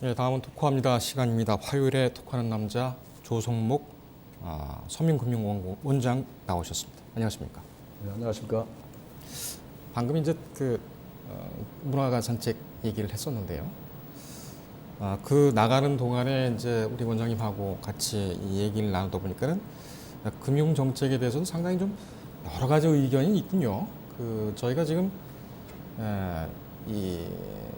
네, 다음은 토크합니다 시간입니다. 화요일에 토크하는 남자 조성목 서민금융원장 나오셨습니다. 안녕하십니까? 네, 안녕하십니까? 방금 이제 문화가 산책 얘기를 했었는데요. 그 나가는 동안에 이제 우리 원장님하고 같이 이 얘기를 나누다 보니까는 금융 정책에 대해서는 상당히 좀 여러 가지 의견이 있군요. 저희가 지금 이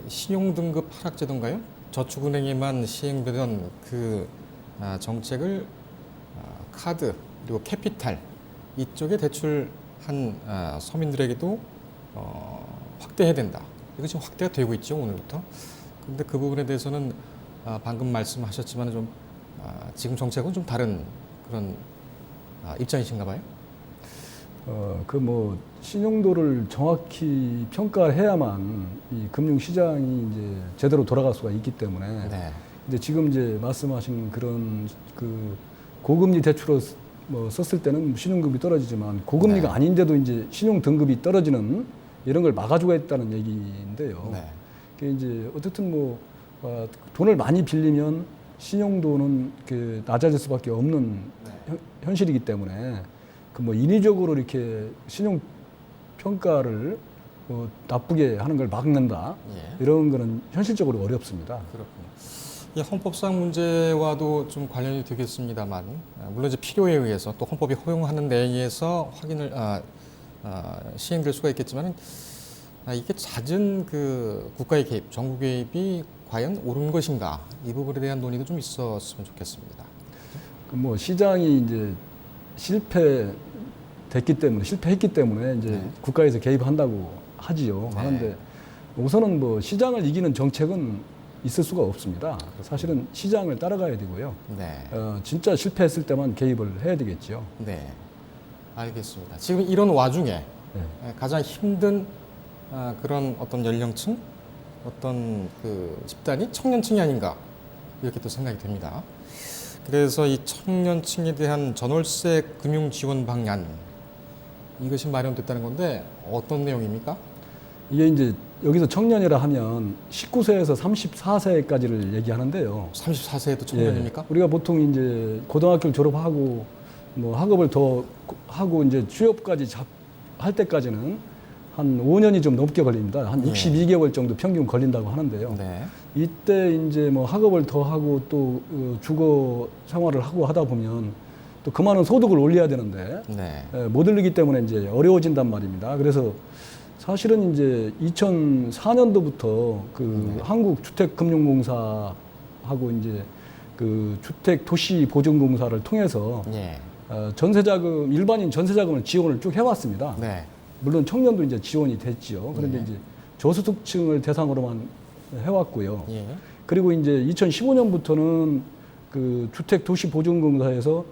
신용등급 하락제도인가요? 저축은행에만 시행되던 그 정책을 카드 그리고 캐피탈 이쪽에 대출한 서민들에게도 확대해야 된다. 이거 지금 확대가 되고 있죠, 오늘부터. 근데 그 부분에 대해서는 방금 말씀하셨지만 좀 지금 정책은 좀 다른 그런 입장이신가 봐요. 신용도를 정확히 평가해야만 이 금융시장이 이제 제대로 돌아갈 수가 있기 때문에. 네. 근데 지금 이제 말씀하신 그런 고금리 대출을 썼을 때는 신용등급이 떨어지지만 고금리가 네. 아닌데도 이제 신용등급이 떨어지는 이런 걸 막아주겠다는 얘기인데요. 네. 그게 이제 어쨌든 돈을 많이 빌리면 신용도는 낮아질 수밖에 없는 현실이기 때문에 인위적으로 이렇게 신용 평가를 나쁘게 하는 걸 막는다. 예. 이런 거는 현실적으로 어렵습니다. 그렇군요. 이 헌법상 문제와도 좀 관련이 되겠습니다만, 물론 이제 필요에 의해서 또 헌법이 허용하는 내에서 확인을 시행될 수가 있겠지만, 이게 잦은 국가의 개입, 정부 개입이 과연 옳은 것인가 이 부분에 대한 논의도 좀 있었으면 좋겠습니다. 시장이 이제 실패했기 때문에 이제 네. 국가에서 개입한다고 하지요. 네. 하는데 우선은 시장을 이기는 정책은 있을 수가 없습니다. 사실은 시장을 따라가야 되고요. 네. 진짜 실패했을 때만 개입을 해야 되겠죠. 네. 알겠습니다. 지금 이런 와중에 네. 가장 힘든 그런 어떤 연령층, 어떤 집단이 청년층이 아닌가 이렇게 또 생각이 됩니다. 그래서 이 청년층에 대한 전월세 금융 지원 방안 이것이 마련됐다는 건데 어떤 내용입니까? 이게 이제 여기서 청년이라 하면 19세에서 34세까지를 얘기하는데요. 34세에도 청년입니까? 예, 우리가 보통 이제 고등학교를 졸업하고 학업을 더 하고 이제 취업까지 할 때까지는 한 5년이 좀 넘게 걸립니다. 한 62개월 정도 평균 걸린다고 하는데요. 네. 이때 이제 학업을 더 하고 또 주거 생활을 하고 하다 보면 또 그만한 소득을 올려야 되는데 네. 못 올리기 때문에 이제 어려워진단 말입니다. 그래서 사실은 이제 2004년도부터 한국주택금융공사하고 이제 주택도시보증공사를 통해서 예. 전세자금 일반인 전세자금을 지원을 쭉 해왔습니다. 네. 물론 청년도 이제 지원이 됐지요. 그런데 네. 이제 저소득층을 대상으로만 해왔고요. 예. 그리고 이제 2015년부터는 주택도시보증공사에서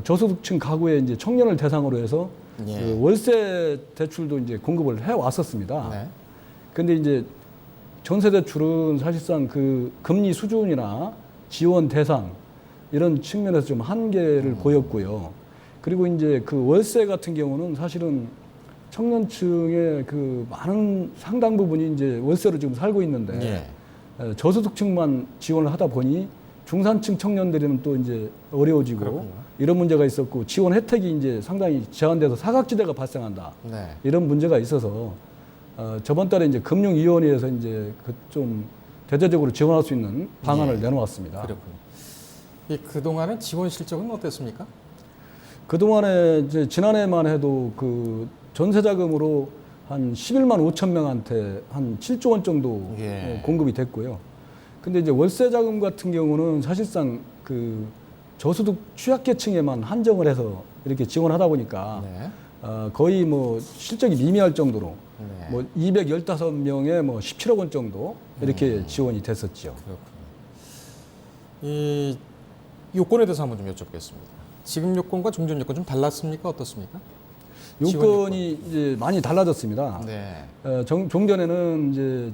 저소득층 가구의 이제 청년을 대상으로 해서 예. 월세 대출도 이제 공급을 해왔었습니다. 네. 근데 이제 전세 대출은 사실상 금리 수준이나 지원 대상 이런 측면에서 좀 한계를 보였고요. 그리고 이제 월세 같은 경우는 사실은 청년층의 많은 상당 부분이 이제 월세로 지금 살고 있는데 예. 저소득층만 지원을 하다 보니 중산층 청년들은 또 이제 어려워지고 그렇군요. 이런 문제가 있었고 지원 혜택이 이제 상당히 제한돼서 사각지대가 발생한다. 네. 이런 문제가 있어서 저번 달에 이제 금융위원회에서 이제 좀 대대적으로 지원할 수 있는 방안을 내놓았습니다. 그렇군요. 그동안의 지원 실적은 어땠습니까? 그동안에 이제 지난해만 해도 전세자금으로 한 11만 5천 명한테 한 7조 원 정도 예. 공급이 됐고요. 근데 이제 월세자금 같은 경우는 사실상 저소득 취약계층에만 한정을 해서 이렇게 지원하다 보니까 네. 거의 실적이 미미할 정도로 네. 215명에 17억 원 정도 이렇게 지원이 됐었죠. 그렇군요. 이 요건에 대해서 한번 좀 여쭙겠습니다. 지금 요건과 종전 요건 좀 달랐습니까? 어떻습니까? 요건이 이제 많이 달라졌습니다. 네. 종전에는 이제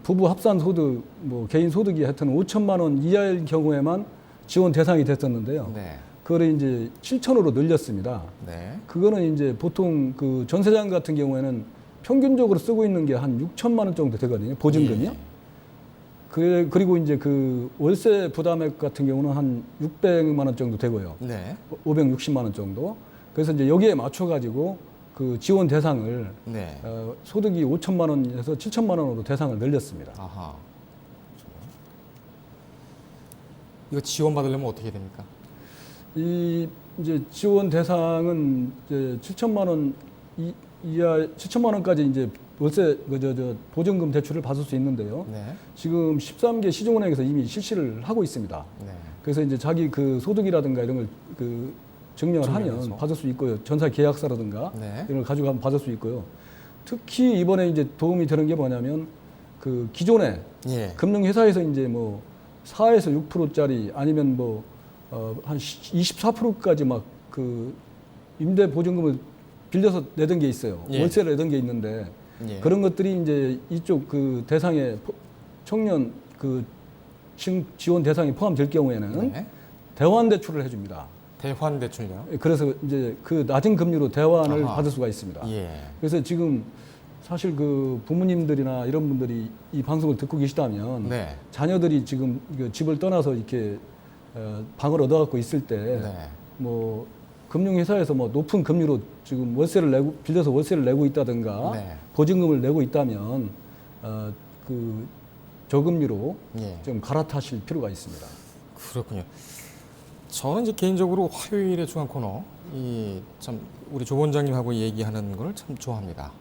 부부 합산 소득, 개인 소득이 하여튼 5천만 원 이하일 경우에만 지원 대상이 됐었는데요. 네. 그걸 이제 7천으로 늘렸습니다. 네. 그거는 이제 보통 전세자금 같은 경우에는 평균적으로 쓰고 있는 게 한 6천만 원 정도 되거든요. 보증금이요. 예. 그리고 이제 그 월세 부담액 같은 경우는 한 600만 원 정도 되고요. 네. 560만 원 정도. 그래서 이제 여기에 맞춰 가지고 그 지원 대상을 네. 소득이 5천만 원에서 7천만 원으로 대상을 늘렸습니다. 아하. 이거 지원 받으려면 어떻게 됩니까? 이 이제 지원 대상은 이제 7천만 원 이하 7천만 원까지 이제 월세 저 보증금 대출을 받을 수 있는데요. 네. 지금 13개 시중은행에서 이미 실시를 하고 있습니다. 네. 그래서 이제 자기 그 소득이라든가 이런 걸 그 증명을 증명해서. 하면 받을 수 있고요. 전세 계약서라든가 네. 이런 걸 가지고 가면 받을 수 있고요. 특히 이번에 이제 도움이 되는 게 뭐냐면 그 기존에 예. 금융회사에서 이제 뭐 4에서 6%짜리 아니면 뭐 한 24%까지 막 그 임대 보증금을 빌려서 내던 게 있어요. 예. 월세를 내던 게 있는데 예. 그런 것들이 이제 이쪽 그 대상에 청년 그 지원 대상에 포함될 경우에는 네. 대환 대출을 해줍니다. 대환 대출요. 그래서 이제 그 낮은 금리로 대환을 아하. 받을 수가 있습니다. 예. 그래서 지금 사실 그 부모님들이나 이런 분들이 이 방송을 듣고 계시다면 네. 자녀들이 지금 그 집을 떠나서 이렇게 방을 얻어갖고 있을 때 네. 뭐 금융회사에서 뭐 높은 금리로 지금 월세를 내고 빌려서 월세를 내고 있다든가 네. 보증금을 내고 있다면 그 저금리로 예. 좀 갈아타실 필요가 있습니다. 그렇군요. 저는 이제 개인적으로 화요일의 중앙 코너 이 참 우리 조 원장님하고 얘기하는 걸 참 좋아합니다.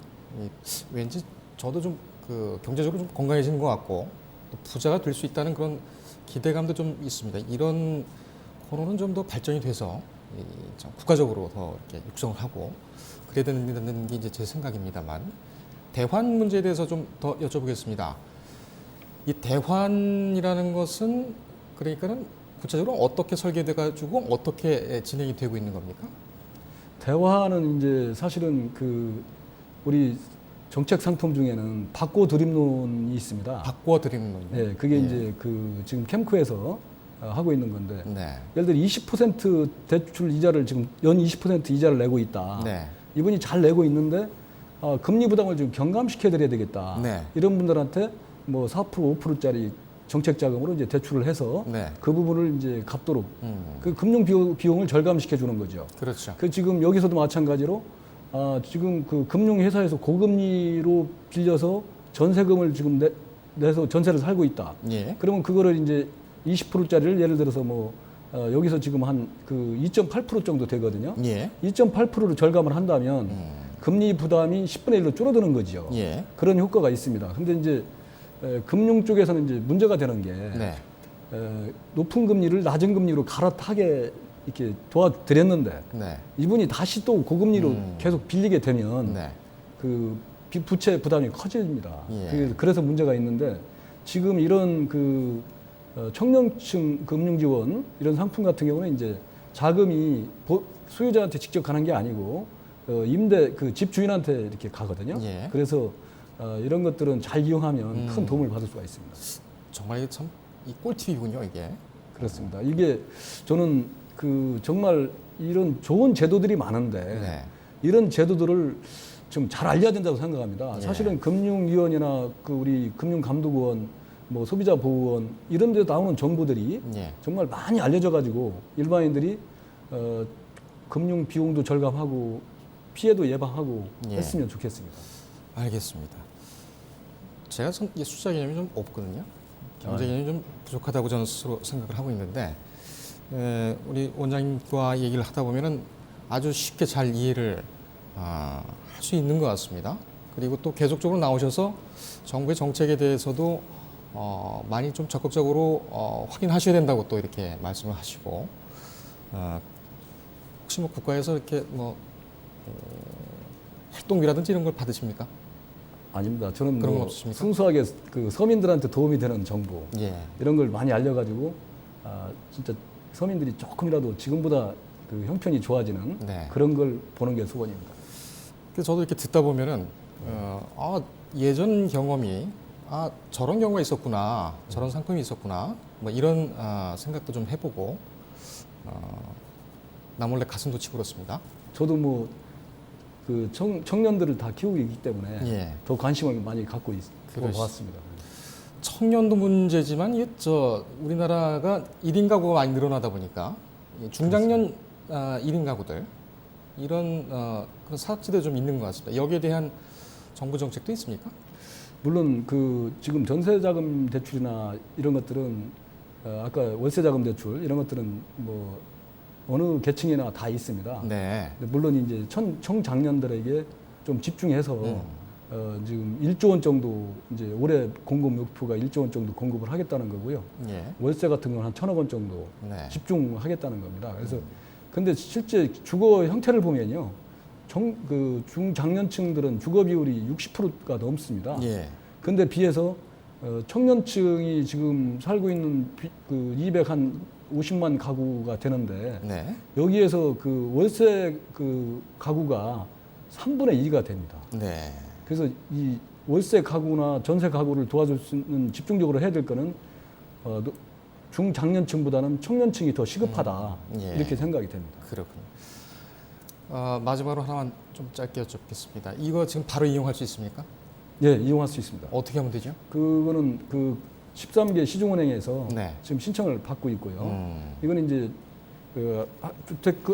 왠지 저도 좀 그 경제적으로 좀 건강해지는 것 같고 또 부자가 될 수 있다는 그런 기대감도 좀 있습니다. 이런 코너는 좀 더 발전이 돼서 참 국가적으로 더 이렇게 육성을 하고 그래야 되는 게 이제 제 생각입니다만 대환 문제에 대해서 좀 더 여쭤보겠습니다. 이 대환이라는 것은 그러니까는 구체적으로 어떻게 설계돼 가지고 어떻게 진행이 되고 있는 겁니까? 대화는 이제 사실은 그 우리 정책 상품 중에는 바꿔 드림론이 있습니다. 바꿔 드리는 거요. 네, 그게 이제 그 지금 캠코에서 하고 있는 건데 네. 예를 들어 20% 대출 이자를 지금 연 20% 이자를 내고 있다. 네. 이분이 잘 내고 있는데 금리 부담을 좀 경감시켜 드려야 되겠다. 네. 이런 분들한테 뭐 4% 5%짜리 정책 자금으로 이제 대출을 해서 네. 그 부분을 이제 갚도록 그 금융 비용을 절감시켜 주는 거죠. 그렇죠. 그 지금 여기서도 마찬가지로 지금 그 금융회사에서 고금리로 빌려서 전세금을 지금 내서 전세를 살고 있다. 예. 그러면 그거를 이제 20%짜리를 예를 들어서 뭐 여기서 지금 한 그 2.8% 정도 되거든요. 예. 2.8%로 절감을 한다면 금리 부담이 10분의 1로 줄어드는 거죠. 예. 그런 효과가 있습니다. 근데 이제 금융 쪽에서는 이제 문제가 되는 게 네. 높은 금리를 낮은 금리로 갈아타게 이렇게 도와드렸는데 네. 이분이 다시 또 고금리로 계속 빌리게 되면 네. 그 부채 부담이 커집니다. 예. 그래서 문제가 있는데 지금 이런 그 청년층 금융 지원 이런 상품 같은 경우는 이제 자금이 소유자한테 직접 가는 게 아니고 임대 그 집 주인한테 이렇게 가거든요. 예. 그래서 이런 것들은 잘 이용하면 큰 도움을 받을 수가 있습니다. 정말 이게 참 이 꿀팁이군요, 이게. 그렇습니다. 이게 저는 그 정말 이런 좋은 제도들이 많은데 네. 이런 제도들을 좀 잘 알려야 된다고 생각합니다. 예. 사실은 금융위원회나 그 우리 금융감독원, 뭐 소비자보호원 이런 데 나오는 정보들이 예. 정말 많이 알려져 가지고 일반인들이 금융 비용도 절감하고 피해도 예방하고 예. 했으면 좋겠습니다. 알겠습니다. 제가 참 이 숫자 개념이 좀 없거든요. 경제 개념이 좀 부족하다고 저는 스스로 생각을 하고 있는데 우리 원장님과 얘기를 하다 보면은 아주 쉽게 잘 이해를 할 수 있는 것 같습니다. 그리고 또 계속적으로 나오셔서 정부의 정책에 대해서도 많이 좀 적극적으로 확인하셔야 된다고 또 이렇게 말씀을 하시고 혹시 뭐 국가에서 이렇게 뭐 활동비라든지 이런 걸 받으십니까? 아닙니다. 저는 그런 건 뭐 없으십니까? 순수하게 그 서민들한테 도움이 되는 정보 예. 이런 걸 많이 알려가지고 진짜 서민들이 조금이라도 지금보다 그 형편이 좋아지는 네. 그런 걸 보는 게 소원입니다. 그래서 저도 이렇게 듣다 보면은 예전 경험이 저런 경우가 있었구나, 저런 상품이 있었구나, 뭐 이런 생각도 좀 해보고 나 몰래 가슴도 치고 그렇습니다. 저도 뭐 그 청년들을 다 키우고 있기 때문에 예. 더 관심을 많이 갖고 그러시- 왔습니다. 청년도 문제지만 이게 우리나라가 1인 가구가 많이 늘어나다 보니까 이 중장년 1인 가구들 이런 그런 사각지대 좀 있는 것 같습니다. 여기에 대한 정부 정책도 있습니까? 물론 그 지금 전세자금 대출이나 이런 것들은 아까 월세자금 대출 이런 것들은 뭐 어느 계층이나 다 있습니다. 네. 근데 물론 이제 청장년들에게 좀 집중해서 지금 1조 원 정도 이제 올해 공급 목표가 1조 원 정도 공급을 하겠다는 거고요. 예. 월세 같은 건 한 1,000억 원 정도 네. 집중하겠다는 겁니다. 그래서 근데 실제 주거 형태를 보면요. 그 중장년층들은 주거 비율이 60%가 넘습니다. 예. 근데 비해서 청년층이 지금 살고 있는 그 250만 가구가 되는데 네. 여기에서 그 월세 그 가구가 3분의 2가 됩니다. 네. 그래서 이 월세 가구나 전세 가구를 도와줄 수 있는 집중적으로 해야 될 거는 중장년층보다는 청년층이 더 시급하다 예. 이렇게 생각이 됩니다. 그렇군요. 마지막으로 하나만 좀 짧게 여쭙겠습니다. 이거 지금 바로 이용할 수 있습니까? 예, 이용할 수 있습니다. 어떻게 하면 되죠? 그거는 그 13개 시중은행에서 네. 지금 신청을 받고 있고요. 이건 이제 그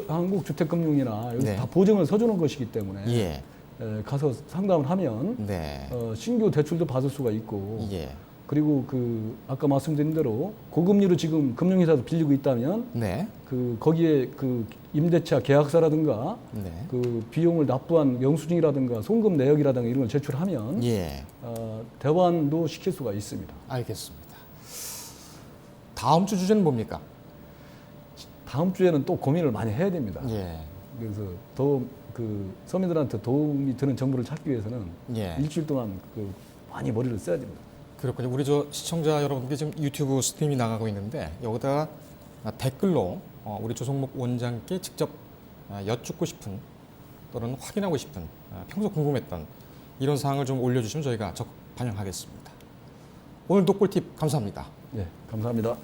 한국주택금융이나 여기서 네. 다 보증을 서주는 것이기 때문에 예. 가서 상담을 하면 네. 신규 대출도 받을 수가 있고 예. 그리고 그 아까 말씀드린 대로 고금리로 지금 금융회사도 빌리고 있다면 네. 그 거기에 그 임대차 계약서라든가 네. 그 비용을 납부한 영수증이라든가 송금 내역이라든가 이런 걸 제출하면 예. 대환도 시킬 수가 있습니다. 알겠습니다. 다음 주 주제는 뭡니까? 다음 주에는 또 고민을 많이 해야 됩니다. 예. 그래서 더 그 서민들한테 도움이 되는 정보를 찾기 위해서는 예. 일주일 동안 그 많이 머리를 써야 됩니다. 그렇군요. 우리 시청자 여러분께 지금 유튜브 스트림이 나가고 있는데 여기다가 댓글로 우리 조성목 원장께 직접 여쭙고 싶은 또는 확인하고 싶은 평소 궁금했던 이런 사항을 좀 올려주시면 저희가 적극 반영하겠습니다. 오늘도 꿀팁 감사합니다. 네, 감사합니다.